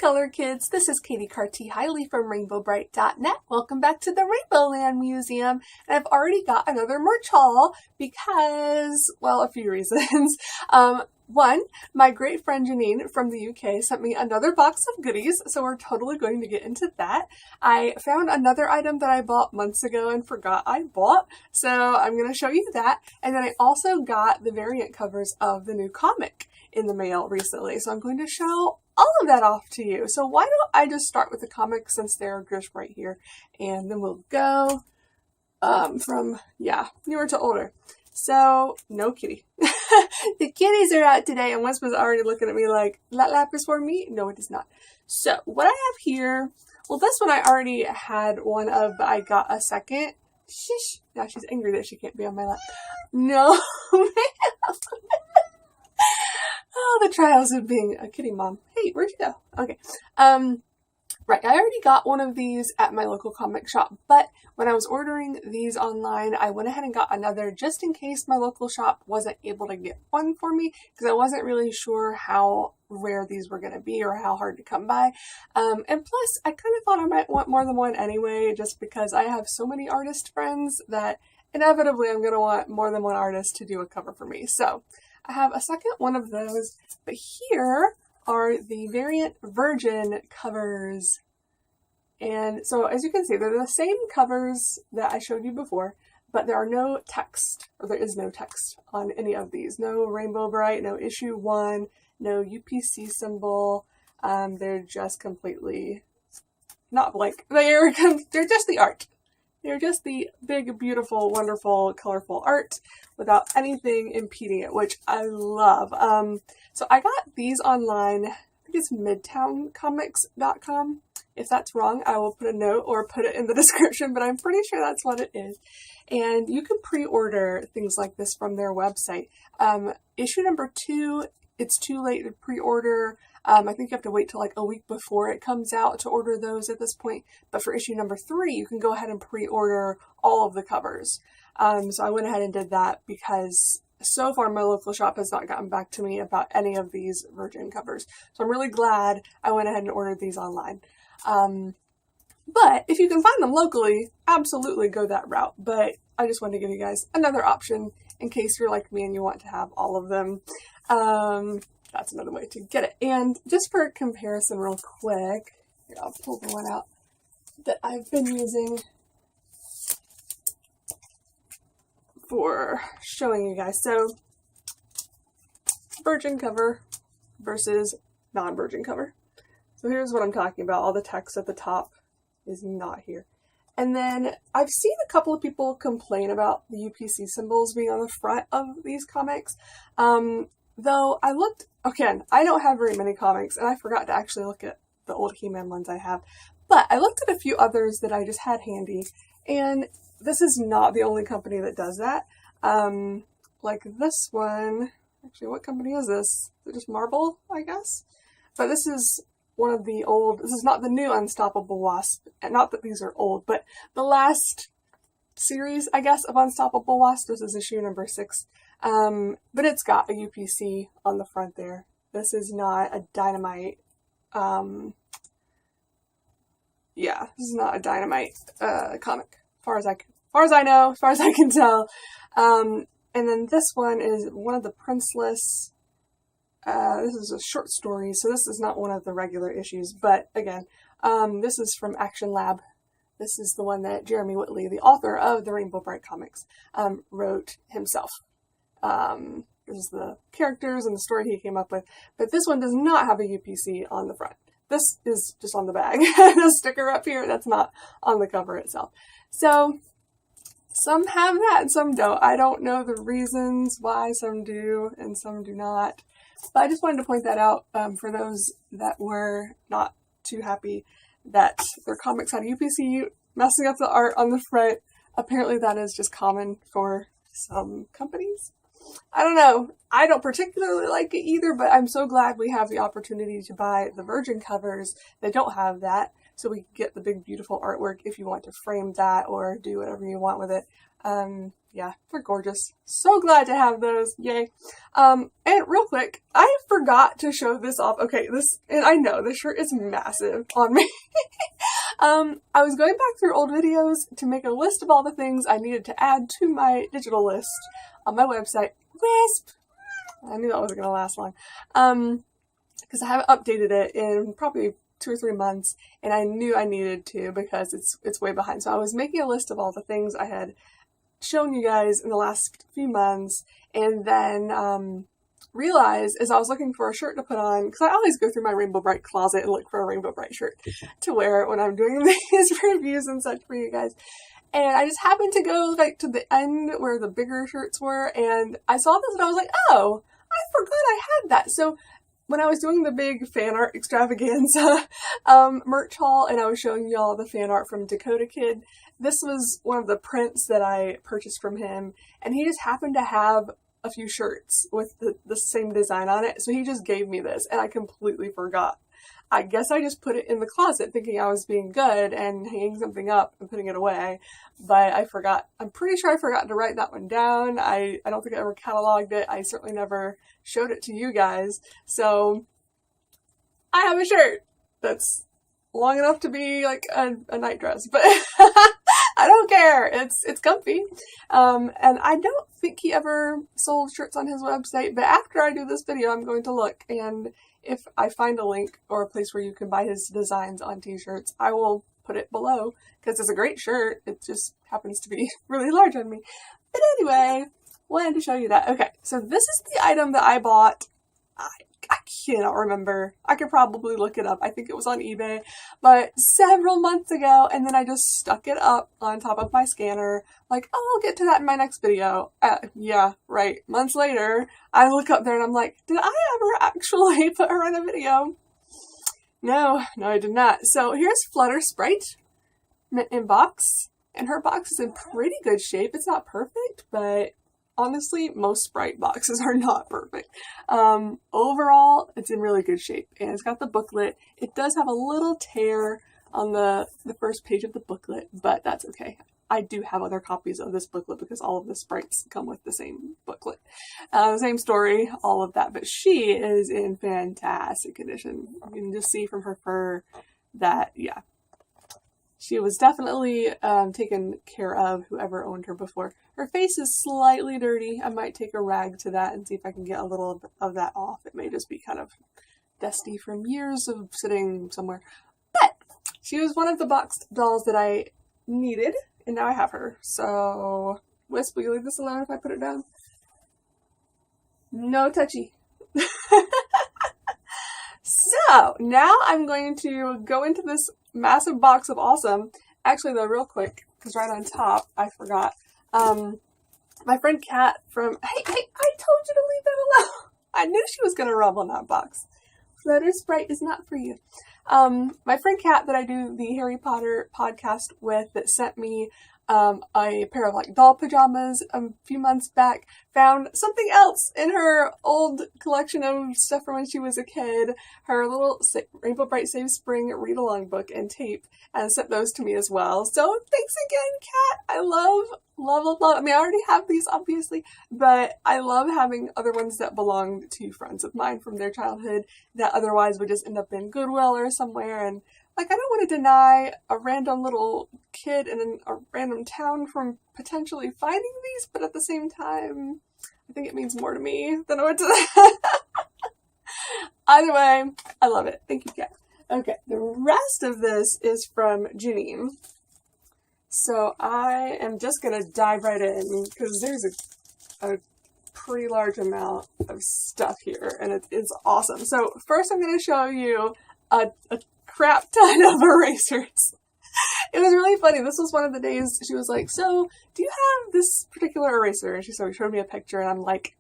color kids, this is Katie Carty Hiley from RainbowBrite.net. Welcome back to the Rainbow Land Museum. And I've already got another merch haul because, well, a few reasons. One, my great friend Janine from the UK sent me another box of goodies, so we're totally going to get into that. I found another item that I bought months ago and forgot I bought, so I'm going to show you that. And then I also got the variant covers of the new comic in the mail recently, so I'm going to show all of that off to you. So why don't I just start with the comics since they're just right here, and then we'll go from, newer to older. So, no kitty. The kitties are out today, and Wes was already looking at me like, that lap is for me? No, it is not. So, what I have here, well, this one I already had one of, but I got a second. Sheesh. Now she's angry that she can't be on my lap. No, man. Oh, the trials of being a kitty mom. Hey, where'd you go? Okay. Right, I already got one of these at my local comic shop, but when I was ordering these online, I went ahead and got another just in case my local shop wasn't able to get one for me, because I wasn't really sure how rare these were going to be or how hard to come by. And plus, I kind of thought I might want more than one anyway, just because I have so many artist friends that inevitably I'm going to want more than one artist to do a cover for me. So I have a second one of those, but here are the variant Virgin covers. And so as you can see, they're the same covers that I showed you before, but there are no text, or there is no text on any of these. No Rainbow Brite, no issue 1, no UPC symbol. They're just completely not blank. They're just the art. They're just the big, beautiful, wonderful, colorful art without anything impeding it, which I love. So I got these online. I think it's midtowncomics.com. If that's wrong, I will put a note or put it in the description, but I'm pretty sure that's what it is. And you can pre-order things like this from their website. Issue number 2, it's too late to pre-order. I think you have to wait till like a week before it comes out to order those at this point. But for issue number 3, you can go ahead and pre-order all of the covers. So I went ahead and did that because so far my local shop has not gotten back to me about any of these Virgin covers. So I'm really glad I went ahead and ordered these online. But if you can find them locally, absolutely go that route. But I just wanted to give you guys another option in case you're like me and you want to have all of them. That's another way to get it. And just for comparison real quick, here, I'll pull the one out that I've been using for showing you guys. So, Virgin cover versus non-Virgin cover. So here's what I'm talking about. All the text at the top is not here. And then I've seen a couple of people complain about the UPC symbols being on the front of these comics. Though I looked, again, I don't have very many comics, and I forgot to actually look at the old He-Man ones I have. But I looked at a few others that I just had handy, and this is not the only company that does that. Like this one, actually, what company is this? Is it just Marvel, I guess? But this is one of the old, this is not the new Unstoppable Wasp, and not that these are old, but the last series, I guess, of Unstoppable Wasp. This is issue number 6. But it's got a UPC on the front there. This is not a Dynamite, this is not a Dynamite, comic, as far as I know, as far as I can tell. And then this one is one of the Princeless. This is a short story, so this is not one of the regular issues, but again, this is from Action Lab. This is the one that Jeremy Whitley, the author of the Rainbow Brite comics, wrote himself. This is the characters and the story he came up with, but this one does not have a UPC on the front. This is just on the bag. The sticker up here, that's not on the cover itself. So, some have that and some don't. I don't know the reasons why some do and some do not. But I just wanted to point that out for those that were not too happy that their comics had UPC messing up the art on the front. Apparently that is just common for some companies. I don't know. I don't particularly like it either, but I'm so glad we have the opportunity to buy the Virgin covers that don't have that, so we can get the big beautiful artwork if you want to frame that or do whatever you want with it. Yeah, they're gorgeous. So glad to have those. Yay. And real quick, I forgot to show this off. Okay, and I know this shirt is massive on me. I was going back through old videos to make a list of all the things I needed to add to my digital list on my website. Wisp! I knew that wasn't going to last long. Because I haven't updated it in probably 2 or 3 months, and I knew I needed to because it's way behind. So I was making a list of all the things I had shown you guys in the last few months, and then realized as I was looking for a shirt to put on, because I always go through my Rainbow Brite closet and look for a Rainbow Brite shirt to wear when I'm doing these reviews and such for you guys. And I just happened to go like to the end where the bigger shirts were, and I saw this and I was like, oh, I forgot I had that. So when I was doing the big fan art extravaganza merch haul, and I was showing y'all the fan art from Dakota Kid, this was one of the prints that I purchased from him, and he just happened to have a few shirts with the same design on it, so he just gave me this, and I completely forgot. I guess I just put it in the closet thinking I was being good and hanging something up and putting it away, but I forgot. I'm pretty sure I forgot to write that one down. I don't think I ever cataloged it. I certainly never showed it to you guys, so I have a shirt that's long enough to be like a night dress, but I don't care. It's comfy. And I don't think he ever sold shirts on his website, but after I do this video, I'm going to look, and if I find a link or a place where you can buy his designs on t-shirts, I will put it below, because it's a great shirt. It just happens to be really large on me. But anyway, wanted to show you that. Okay, so this is the item that I bought. I cannot remember. I could probably look it up. I think it was on eBay, but several months ago, and then I just stuck it up on top of my scanner, like, oh, I'll get to that in my next video. Yeah, right. Months later, I look up there and I'm like, did I ever actually put her in a video? No, I did not. So here's Flutter Sprite in box, and her box is in pretty good shape. It's not perfect, but honestly, most Brite boxes are not perfect. Overall, it's in really good shape, and it's got the booklet. It does have a little tear on the first page of the booklet, but that's okay. I do have other copies of this booklet because all of the Sprites come with the same booklet. Same story, all of that, but she is in fantastic condition. You can just see from her fur that, yeah, she was definitely taken care of, whoever owned her before. Her face is slightly dirty. I might take a rag to that and see if I can get a little of that off. It may just be kind of dusty from years of sitting somewhere. But she was one of the boxed dolls that I needed, and now I have her. So, Wisp, will you leave this alone if I put it down? No touchy. So, now I'm going to go into this massive box of awesome. Actually, though, real quick, because right on top, I forgot. My friend Kat from... Hey, I told you to leave that alone. I knew she was going to rub on that box. Flutter Sprite is not for you. My friend Kat that I do the Harry Potter podcast with that sent me a pair of like doll pajamas a few months back, found something else in her old collection of stuff from when she was a kid, her little Rainbow Brite Save Spring read-along book and tape, and sent those to me as well. So thanks again, Kat. I love. I mean, I already have these, obviously, but I love having other ones that belonged to friends of mine from their childhood that otherwise would just end up in Goodwill or somewhere. And like, I don't want to deny a random little kid in a random town from potentially finding these, but at the same time, I think it means more to me than it would to them. Either way, I love it. Thank you, Kat. Okay, the rest of this is from Janine. So I am just going to dive right in because there's a pretty large amount of stuff here, and it is awesome. So first I'm going to show you a crap ton of erasers. It was really funny. This was one of the days she was like, so do you have this particular eraser? And she showed me a picture, and I'm like,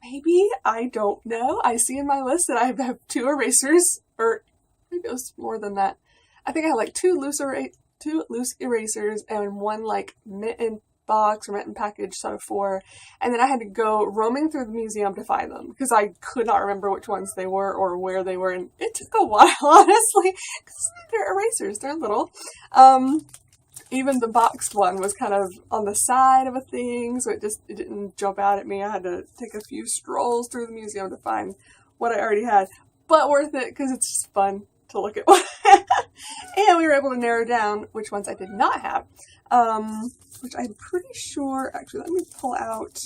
maybe, I don't know. I see in my list that I have 2 erasers, or maybe it was more than that. I think I had like 2 loose erasers and 1 like mitten box or mitten package, so 4. And then I had to go roaming through the museum to find them because I could not remember which ones they were or where they were. And it took a while, honestly, because they're erasers. They're little. even the boxed one was kind of on the side of a thing, so it didn't jump out at me. I had to take a few strolls through the museum to find what I already had, but worth it because it's just fun to look at what and we were able to narrow down which ones I did not have, which I'm pretty sure, actually, let me pull out,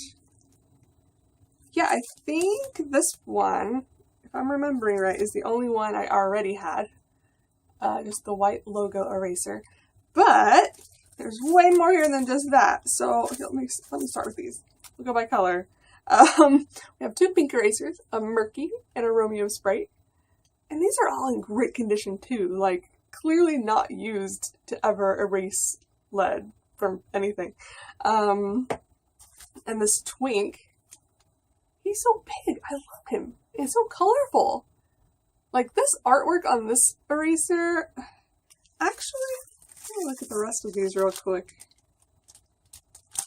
yeah, I think this one, if I'm remembering right, is the only one I already had, just the white logo eraser. But there's way more here than just that. So let me start with these. We'll go by color. We have 2 pink erasers, a Murky and a Romeo Sprite. And these are all in great condition too. Like, clearly not used to ever erase lead from anything. And this Twink, he's so big. I love him. It's so colorful. Like, this artwork on this eraser, actually, let me look at the rest of these real quick.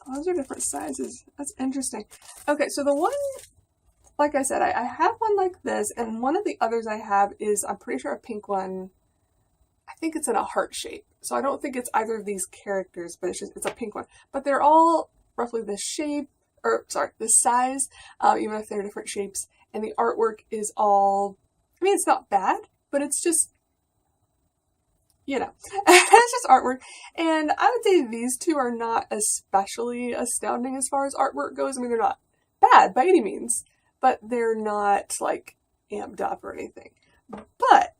Oh, those are different sizes. That's interesting. Okay, so the one, like I said, I have one like this, and one of the others I have is, I'm pretty sure, a pink one. I think it's in a heart shape. So I don't think it's either of these characters, but it's a pink one. But they're all roughly this shape, or sorry, this size, even if they're different shapes. And the artwork is all, I mean, it's not bad, but it's just, you know, it's just artwork. And I would say these two are not especially astounding as far as artwork goes. I mean, they're not bad by any means, but they're not like amped up or anything. But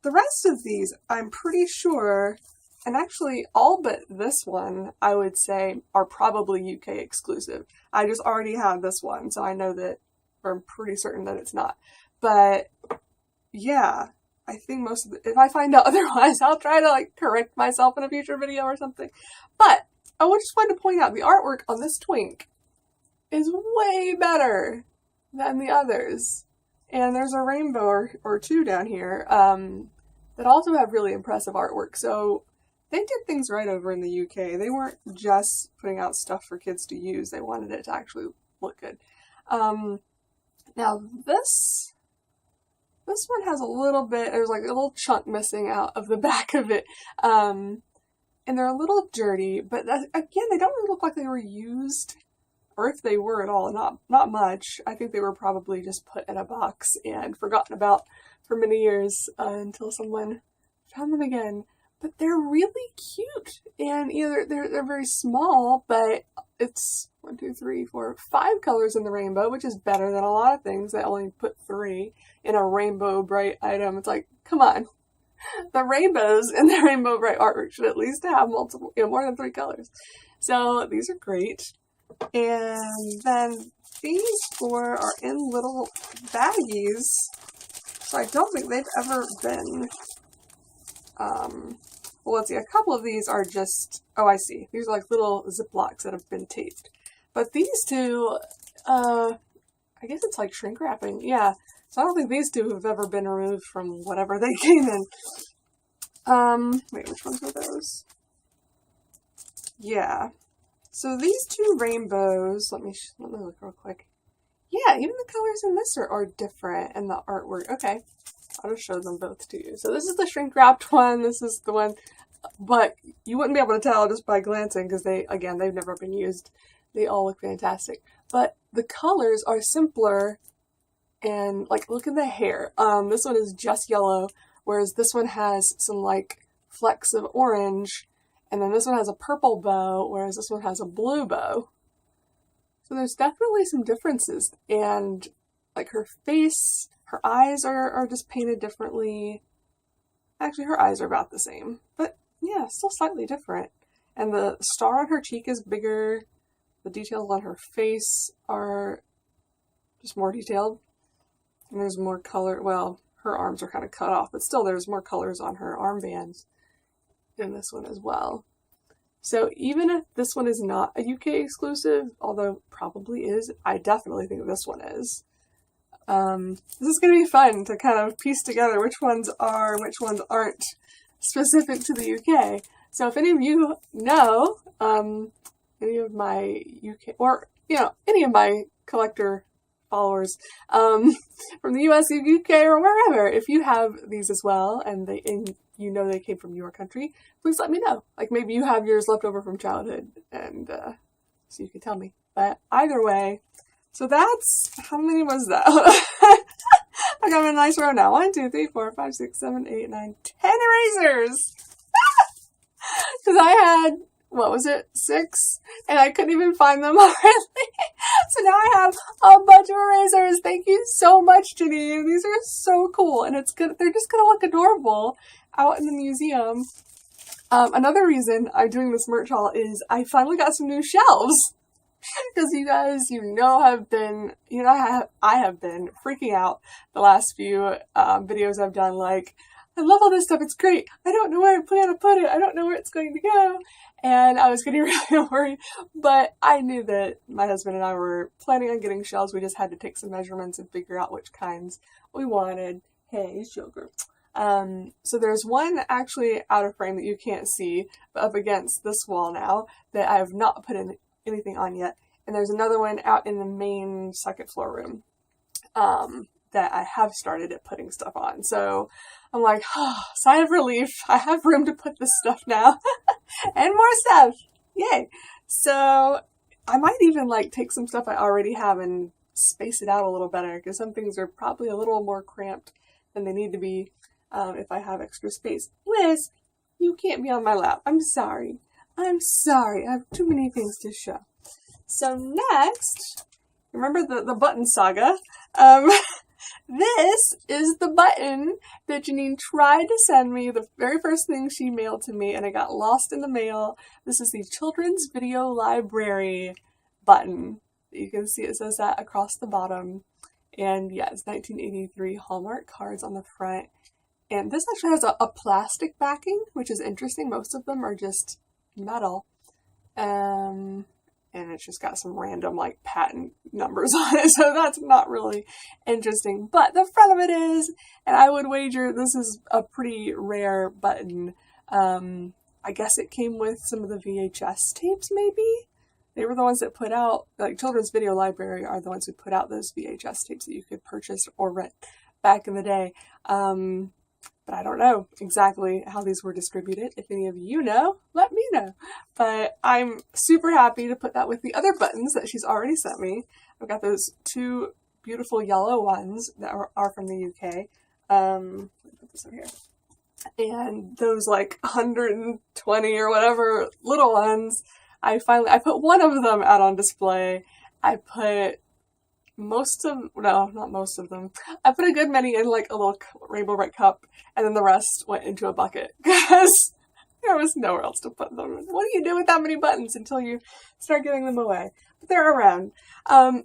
the rest of these, I'm pretty sure, and actually all but this one, I would say, are probably UK exclusive. I just already have this one, so I know that, or I'm pretty certain that it's not. But yeah, I think most of if I find out otherwise, I'll try to like correct myself in a future video or something. But I just wanted to point out the artwork on this Twink is way better than the others. And there's a rainbow or two down here that also have really impressive artwork. So they did things right over in the UK. They weren't just putting out stuff for kids to use. They wanted it to actually look good. Now this one has a little bit, there's like a little chunk missing out of the back of it. And they're a little dirty, but again, they don't really look like they were used, or if they were at all, not much. I think they were probably just put in a box and forgotten about for many years until someone found them again. But they're really cute, and either they're very small, but it's 1, 2, 3, 4, 5 colors in the rainbow, which is better than a lot of things that only put 3 in a Rainbow Brite item. It's like, come on, the rainbows in the Rainbow Brite artwork should at least have multiple, more than 3 colors. So these are great. And then these 4 are in little baggies, so I don't think they've ever been, well, let's see, a couple of these are just, oh, I see. These are like little Ziplocs that have been taped. But these 2, I guess it's like shrink wrapping, yeah. So I don't think these 2 have ever been removed from whatever they came in. Wait, which ones were those? Yeah. So these 2 rainbows, let me look real quick. Yeah, even the colors in this are different, and the artwork. Okay, I'll just show them both to you. So this is the shrink wrapped one. This is the one, but you wouldn't be able to tell just by glancing because they've never been used. They all look fantastic, but the colors are simpler. And like, look at the hair. This one is just yellow, whereas this one has some like flecks of orange. And then this one has a purple bow, whereas this one has a blue bow. So there's definitely some differences. And like her face, her eyes are just painted differently. Actually, her eyes are about the same, but yeah, still slightly different. And the star on her cheek is bigger. The details on her face are just more detailed. And there's more color. Well, her arms are kind of cut off, but still there's more colors on her armbands in this one as well. So even if this one is not a UK exclusive, although probably is, I definitely think this one is. This is going to be fun to kind of piece together which ones are and which ones aren't specific to the UK. So if any of you know any of my UK, or any of my collector followers from the US, UK, or wherever, if you have these as well, and you know they came from your country, please let me know. Like maybe you have yours left over from childhood, and so you can tell me. But either way, so that's, how many was that? I got a nice row now. 1, 2, 3, 4, 5, 6, 7, 8, 9, 10 erasers! Because I had, what was it, 6? And I couldn't even find them already. So now I have a bunch of erasers. Thank you so much, Janine. These are so cool. And it's good. They're just going to look adorable out in the museum. Another reason I'm doing this merch haul is I finally got some new shelves. Because you guys, I have been freaking out the last few videos I've done. Like, I love all this stuff. It's great. I don't know where I plan to put it. I don't know where it's going to go. And I was getting really worried. But I knew that my husband and I were planning on getting shelves. We just had to take some measurements and figure out which kinds we wanted. Hey, sugar. So there's one actually out of frame that you can't see, but up against this wall now that I have not put anything on yet. And there's another one out in the main second floor room that I have started at putting stuff on. So I'm like, oh, sigh of relief. I have room to put this stuff now. And more stuff. Yay. So I might even like take some stuff I already have and space it out a little better, because some things are probably a little more cramped than they need to be if I have extra space. Liz, you can't be on my lap. I'm sorry. I'm sorry. I have too many things to show. So next, remember the button saga? This is the button that Janine tried to send me, the very first thing she mailed to me, and it got lost in the mail. This is the Children's Video Library button. You can see it says that across the bottom. And yeah, it's 1983 Hallmark cards on the front. And this actually has a plastic backing, which is interesting. Most of them are just metal. And it's just got some random like patent numbers on it, so that's not really interesting. But the front of it is, and I would wager this is a pretty rare button. I guess it came with some of the VHS tapes, maybe? They were the ones that put out, like Children's Video Library are the ones who put out those VHS tapes that you could purchase or rent back in the day. But I don't know exactly how these were distributed. If any of you know, let me know. But I'm super happy to put that with the other buttons that she's already sent me. I've got those 2 beautiful yellow ones that are from the UK. Let me put this over here. And those like 120 or whatever little ones, I put one of them out on display. I put not most of them. I put a good many in like a little Rainbow Brite cup, and then the rest went into a bucket because there was nowhere else to put them. What do you do with that many buttons until you start giving them away? But they're around.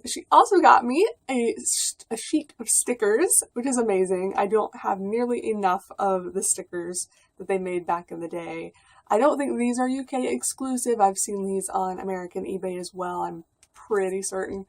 She also got me a sheet of stickers, which is amazing. I don't have nearly enough of the stickers that they made back in the day. I don't think these are UK exclusive. I've seen these on American eBay as well, I'm pretty certain.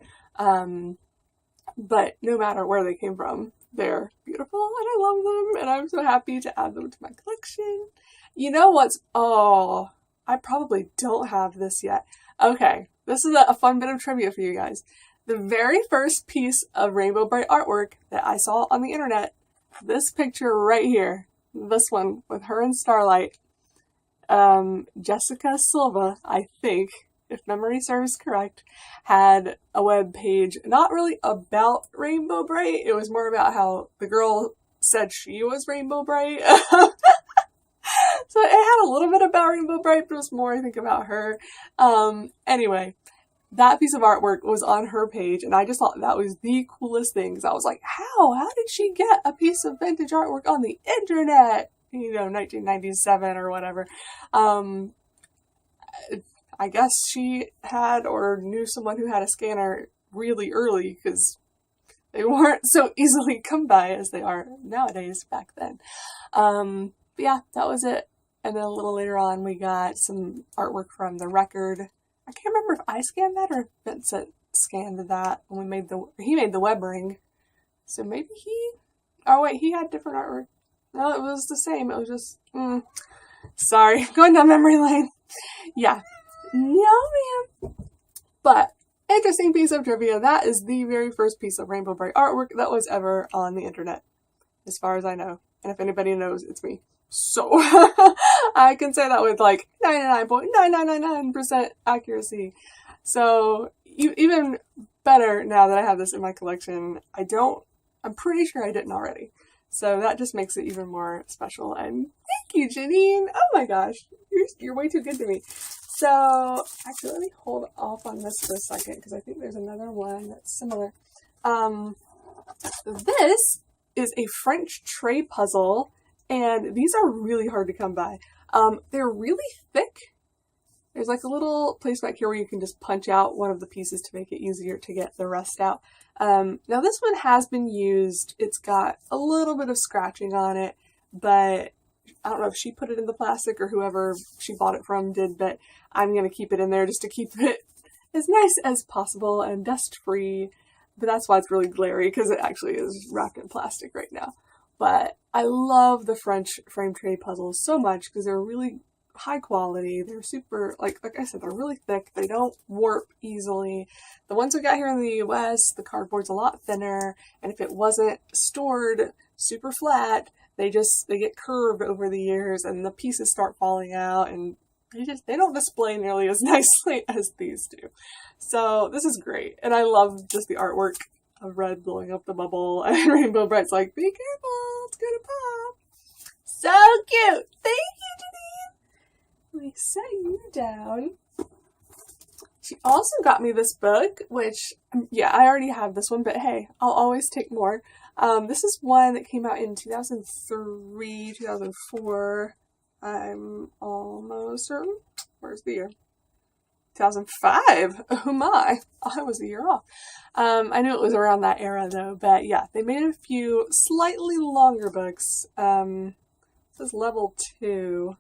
But no matter where they came from, they're beautiful and I love them, and I'm so happy to add them to my collection. You know what's, I probably don't have this yet. Okay, this is a fun bit of trivia for you guys. The very first piece of Rainbow Brite artwork that I saw on the internet, this picture right here, this one with her and Starlight, Jessica Silva, I think, if memory serves correct, had a web page not really about Rainbow Brite. It was more about how the girl said she was Rainbow Brite. So it had a little bit about Rainbow Brite, but it was more, I think, about her. Anyway, that piece of artwork was on her page, and I just thought that was the coolest thing, because I was like, how did she get a piece of vintage artwork on the internet? 1997 or whatever. I guess she had or knew someone who had a scanner really early, because they weren't so easily come by as they are nowadays back then. But yeah, that was it. And then a little later on, we got some artwork from The Record. I can't remember if I scanned that or if Vincent scanned that when he made the web ring. So maybe he had different artwork. No, it was the same. It was just, sorry, going down memory lane. Yeah. No, ma'am. But Interesting piece of trivia, that is the very first piece of Rainbow Brite artwork that was ever on the internet, as far as I know. And if anybody knows, it's me. So, I can say that with like 99.9999% accuracy. So, even better now that I have this in my collection, I'm pretty sure I didn't already. So that just makes it even more special. And thank you, Janine! Oh my gosh, you're way too good to me. So, actually, let me hold off on this for a second, because I think there's another one that's similar. This is a French tray puzzle, and these are really hard to come by. They're really thick. There's like a little place back here where you can just punch out one of the pieces to make it easier to get the rest out. Now this one has been used. It's got a little bit of scratching on it, but I don't know if she put it in the plastic or whoever she bought it from did, but I'm going to keep it in there just to keep it as nice as possible and dust-free. But that's why it's really glary, because it actually is wrapped in plastic right now. But I love the French frame tray puzzles so much because they're really high quality. They're super, like I said, they're really thick. They don't warp easily. The ones we got here in the US, the cardboard's a lot thinner, and if it wasn't stored super flat, they get curved over the years and the pieces start falling out, and they don't display nearly as nicely as these do. So this is great, and I love just the artwork of Red blowing up the bubble and Rainbow Brite's like, be careful, it's gonna pop. So cute! Thank you, Janine! Let me set you down. She also got me this book, which, yeah, I already have this one, but hey, I'll always take more. This is one that came out in 2003, 2004. I'm almost certain. Where's the year? 2005. Oh my. I was a year off. I knew it was around that era though, but yeah, they made a few slightly longer books. This is level 2.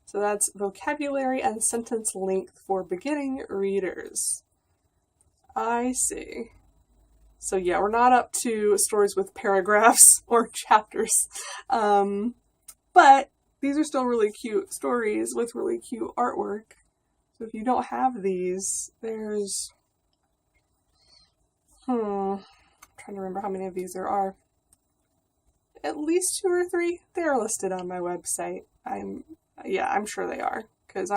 So that's vocabulary and sentence length for beginning readers. I see. So yeah, we're not up to stories with paragraphs or chapters. But these are still really cute stories with really cute artwork. So if you don't have these, there's... I'm trying to remember how many of these there are. At least 2 or 3. They're listed on my website. I'm sure they are. Because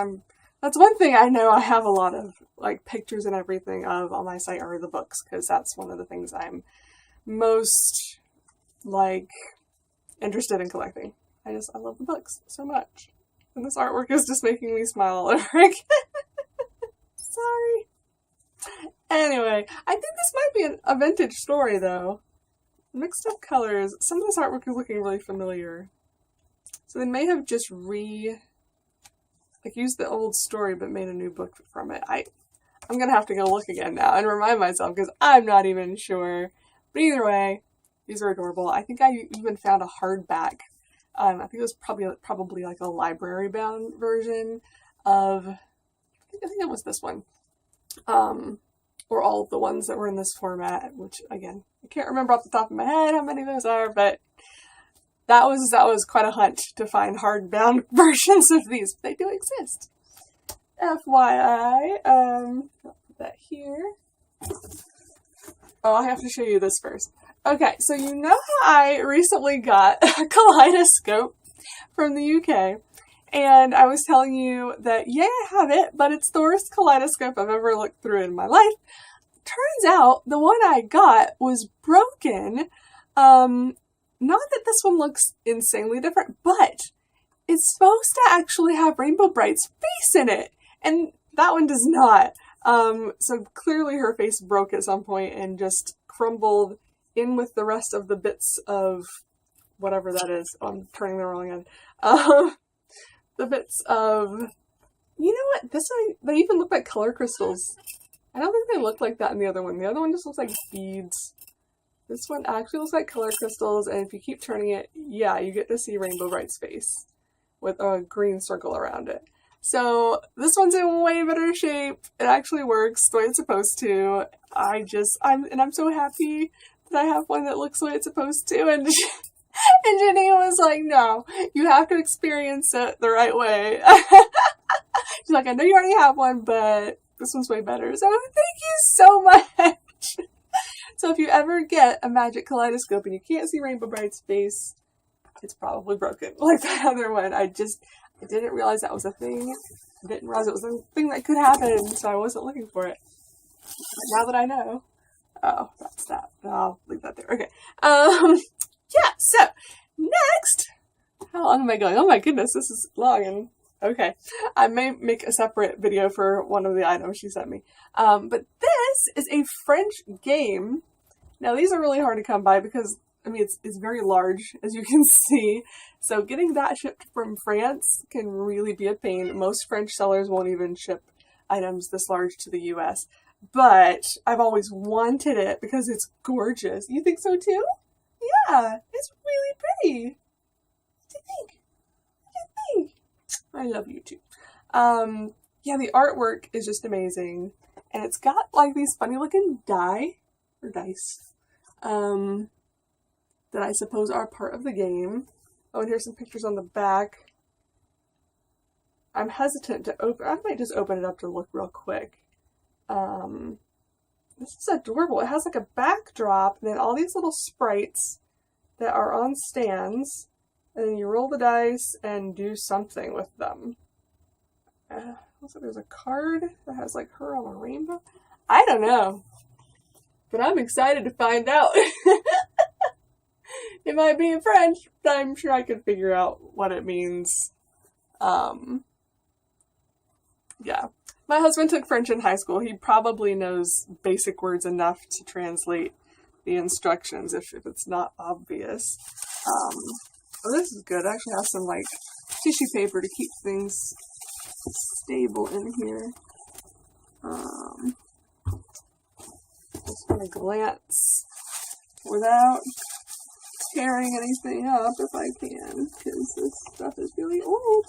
that's one thing I know I have a lot of, like, pictures and everything of on my site are the books, because that's one of the things I'm most, like, interested in collecting. I love the books so much. And this artwork is just making me smile all over again. Sorry. Anyway, I think this might be a vintage story, though. Mixed up colors. Some of this artwork is looking really familiar. So they may have just used the old story but made a new book from it. I'm gonna have to go look again now and remind myself because I'm not even sure. But either way, these are adorable. I think I even found a hardback. I think it was probably like a library bound version of, I think it was this one. Or all of the ones that were in this format, which again, I can't remember off the top of my head how many those are, but that was quite a hunt to find hardbound versions of these. They do exist. FYI, I'll put that here. Oh, I have to show you this first. Okay, so you know how I recently got a kaleidoscope from the UK, and I was telling you that, yeah, I have it, but it's the worst kaleidoscope I've ever looked through in my life. Turns out the one I got was broken. Not that this one looks insanely different, but it's supposed to actually have Rainbow Brite's face in it, and that one does not. So clearly her face broke at some point and just crumbled in with the rest of the bits of whatever that is. Oh, I'm turning the wrong end. The bits of, you know what, this one, they even look like color crystals. I don't think they look like that in the other one. The other one just looks like beads. This one actually looks like color crystals, and if you keep turning it, yeah, you get to see Rainbow Brite's face with a green circle around it. So this one's in way better shape. It actually works the way it's supposed to. I'm so happy that I have one that looks the way it's supposed to. And Janine was like, no, you have to experience it the right way. She's like, I know you already have one, but this one's way better. So thank you so much. So if you ever get a magic kaleidoscope and you can't see Rainbow Brite's face, it's probably broken like that other one. I didn't realize that was a thing. I didn't realize it was a thing that could happen, so I wasn't looking for it. But now that I know, oh, that's that. I'll leave that there. Okay. Yeah, so next, how long am I going? Oh my goodness, this is long. And okay, I may make a separate video for one of the items she sent me. But this is a French game. Now these are really hard to come by because, I mean, it's very large, as you can see. So getting that shipped from France can really be a pain. Most French sellers won't even ship items this large to the US. But I've always wanted it because it's gorgeous. You think so too? Yeah, it's really pretty. What do you think? What do you think? I love you too. Yeah, the artwork is just amazing. And it's got like these funny looking dice, that I suppose are part of the game. Oh, and here's some pictures on the back. I'm hesitant to open, I might just open it up to look real quick. This is adorable. It has like a backdrop and then all these little sprites that are on stands. And then you roll the dice and do something with them. Looks like there's a card that has like her on a rainbow. I don't know. But I'm excited to find out. It might be in French, but I'm sure I could figure out what it means. Yeah. My husband took French in high school. He probably knows basic words enough to translate the instructions if it's not obvious. Oh, this is good. I actually have some like tissue paper to keep things stable in here. Just gonna glance without tearing anything up if I can, because this stuff is really old.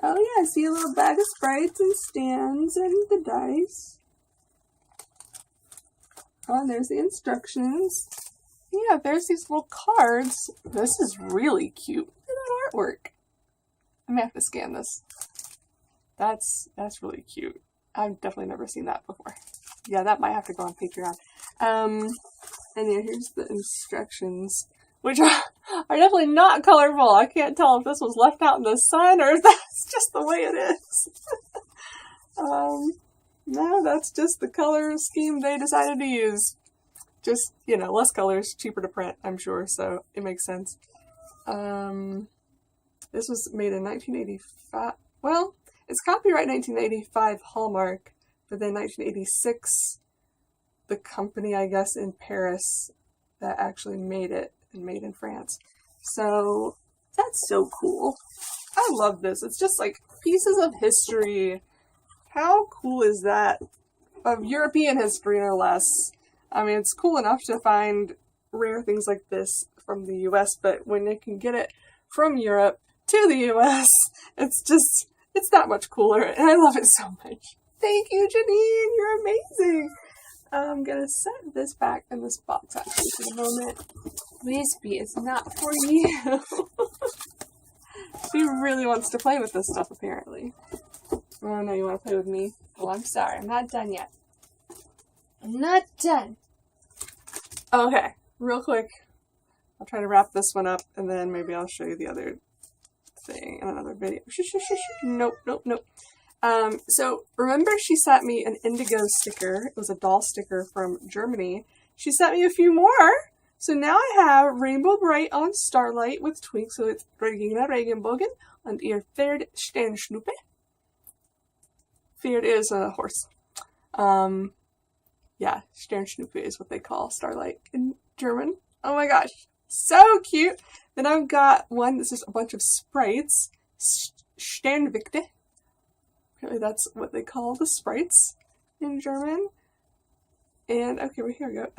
Oh yeah, I see a little bag of sprites and stands and the dice. Oh, and there's the instructions. Yeah, there's these little cards. This is really cute. Look at that artwork. I may have to scan this. That's really cute. I've definitely never seen that before. Yeah, that might have to go on Patreon. And yeah, here's the instructions, which are definitely not colorful. I can't tell if this was left out in the sun or if that's just the way it is. No, that's just the color scheme they decided to use. Just, you know, less colors, cheaper to print, I'm sure, so it makes sense. This was made in 1985. Well, it's copyright 1985 Hallmark, but then 1986, the company, I guess, in Paris that actually made it and made in France. So that's so cool. I love this. It's just like pieces of history. How cool is that? Of European history, no less. I mean, it's cool enough to find rare things like this from the US, but when you can get it from Europe to the US, it's that much cooler, and I love it so much. Thank you, Janine! You're amazing! I'm gonna set this back in this box actually for the moment. Wispy, it's not for you. She really wants to play with this stuff, apparently. Oh no, you want to play with me? Oh, I'm sorry, I'm not done yet. I'm not done. Okay, real quick. I'll try to wrap this one up, and then maybe I'll show you the other thing in another video. Nope. So remember she sent me an indigo sticker. It was a doll sticker from Germany. She sent me a few more. So now I have Rainbow Brite on Starlight with Twink. So it's Regina Regenbogen and ihr Pferd Sternschnuppe. Pferd is a horse. Yeah, Sternschnuppe is what they call Starlight in German. Oh my gosh, so cute. Then I've got one that's just a bunch of sprites. Sternwichte. Apparently that's what they call the sprites in German. And, okay, well, here we go.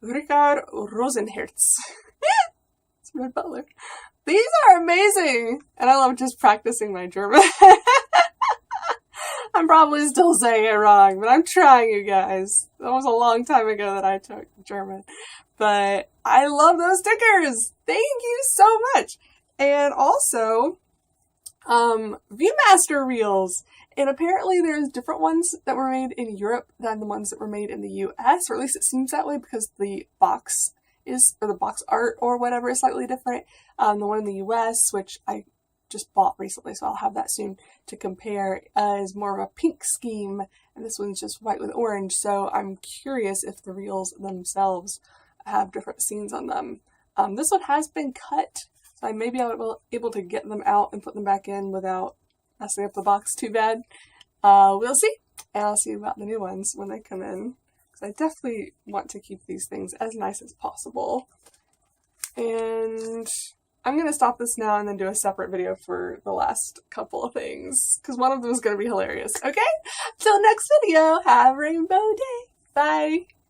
Richard Rosenherz. It's Red Butler. These are amazing! And I love just practicing my German. I'm probably still saying it wrong, but I'm trying, you guys. That was a long time ago that I took German. But I love those stickers! Thank you so much! And also, Viewmaster reels. And apparently there's different ones that were made in Europe than the ones that were made in the US, or at least it seems that way because the box is, or the box art or whatever is slightly different. The one in the US, which I just bought recently, so I'll have that soon to compare, is more of a pink scheme, and this one's just white with orange, so I'm curious if the reels themselves have different scenes on them. This one has been cut, so maybe I will be able to get them out and put them back in without messing up the box too bad. We'll see, and I'll see about the new ones when they come in, because I definitely want to keep these things as nice as possible. And I'm going to stop this now and then do a separate video for the last couple of things, because one of them is going to be hilarious. Okay? Till next video, have a rainbow day. Bye!